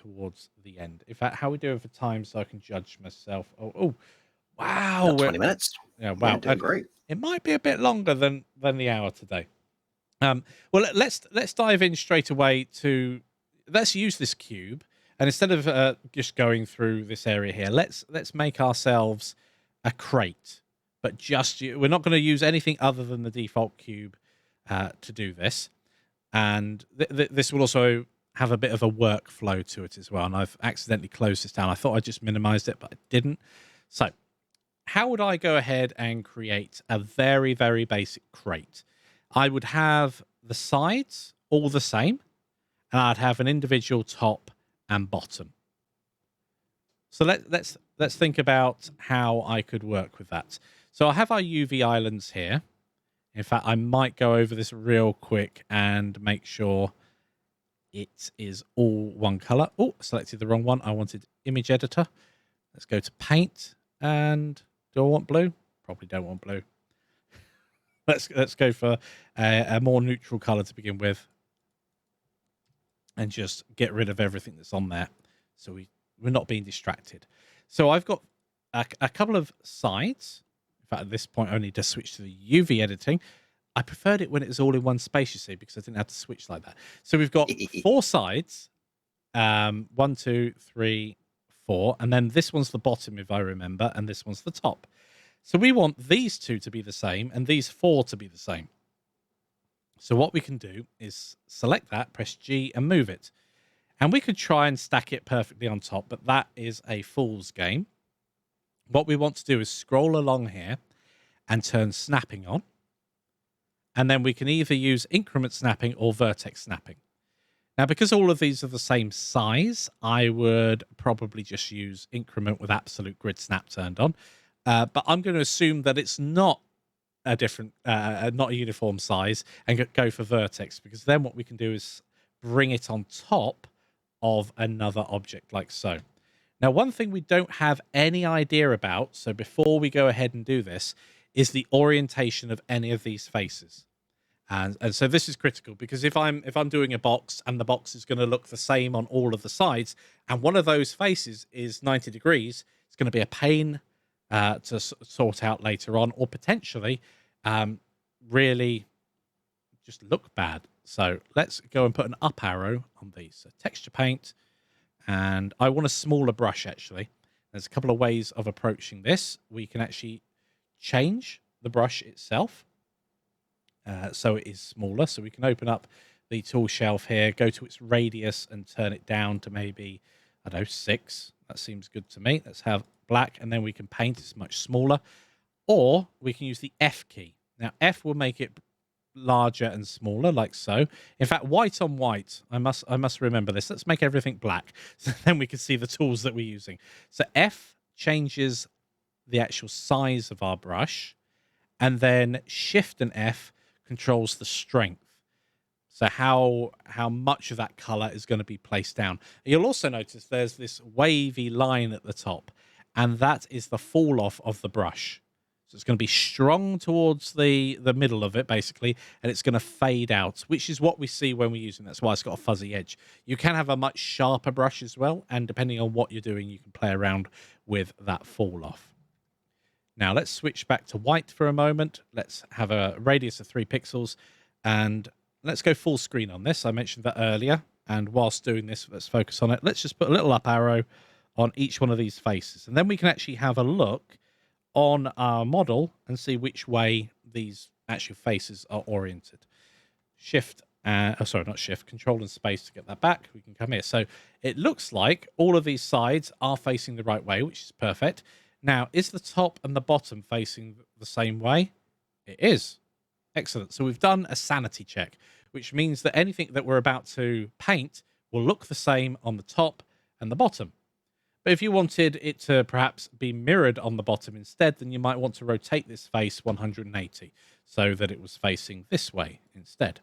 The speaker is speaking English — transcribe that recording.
towards the end. In fact, how are we doing for time so I can judge myself? Oh, wow. About 20 minutes. Yeah, Yeah, wow. doing great. It might be a bit longer than the hour today. Well, let's dive in straight away to let's use this cube, and instead of just going through this area here, let's make ourselves a crate. But we're not going to use anything other than the default cube to do this, and this will also have a bit of a workflow to it as well. And I've accidentally closed this down. I thought I just minimized it, but I didn't. So, how would I go ahead and create a very, very basic crate? I would have the sides all the same, and I'd have an individual top and bottom. So let's think about how I could work with that. So I have our UV islands here. In fact, I might go over this real quick and make sure it is all one color. Oh, I selected the wrong one. I wanted image editor. Let's go to paint. And do I want blue? Probably don't want blue. Let's go for a more neutral color to begin with, and just get rid of everything that's on there, so we're not being distracted. So I've got a couple of sides. In fact, at this point, I only just switch to the UV editing. I preferred it when it was all in one space, you see, because I didn't have to switch like that. So we've got 4 sides, 1, 2, 3, 4, and then this one's the bottom, if I remember, and this one's the top. So we want these 2 to be the same and these 4 to be the same. So what we can do is select that, press G and move it. And we could try and stack it perfectly on top, but that is a fool's game. What we want to do is scroll along here and turn snapping on. And then we can either use increment snapping or vertex snapping. Now, because all of these are the same size, I would probably just use increment with absolute grid snap turned on. But I'm going to assume that it's not a different, not a uniform size, and go for vertex, because then what we can do is bring it on top of another object like so. Now, one thing we don't have any idea about, so before we go ahead and do this, is the orientation of any of these faces. And so this is critical, because if I'm doing a box and the box is going to look the same on all of the sides, and one of those faces is 90 degrees, it's going to be a pain to sort out later on, or potentially really just look bad. So let's go and put an up arrow on these. So texture paint, and I want a smaller brush actually. There's a couple of ways of approaching this. We can actually change the brush itself so it is smaller. So we can open up the tool shelf here, go to its radius and turn it down to maybe, I don't know, 6. That seems good to me. Let's have black, and then we can paint. It's much smaller. Or we can use the F key. Now, F will make it larger and smaller, like so. In fact, white on white, I must remember this. Let's make everything black, so then we can see the tools that we're using. So F changes the actual size of our brush, and then Shift and F controls the strength. So how much of that color is going to be placed down. You'll also notice there's this wavy line at the top, and that is the fall off of the brush. So it's going to be strong towards the middle of it, basically, and it's going to fade out, which is what we see when we're using it. That's why it's got a fuzzy edge. You can have a much sharper brush as well, and depending on what you're doing, you can play around with that fall off. Now let's switch back to white for a moment. Let's have a radius of 3 pixels, and let's go full screen on this. I mentioned that earlier, and whilst doing this, let's focus on it. Let's just put a little up arrow on each one of these faces, and then we can actually have a look on our model and see which way these actual faces are oriented. Control and space to get that back. We can come here. So it looks like all of these sides are facing the right way, which is perfect. Now, is the top and the bottom facing the same way? It is. Excellent. So we've done a sanity check, which means that anything that we're about to paint will look the same on the top and the bottom. But if you wanted it to perhaps be mirrored on the bottom instead, then you might want to rotate this face 180 so that it was facing this way instead.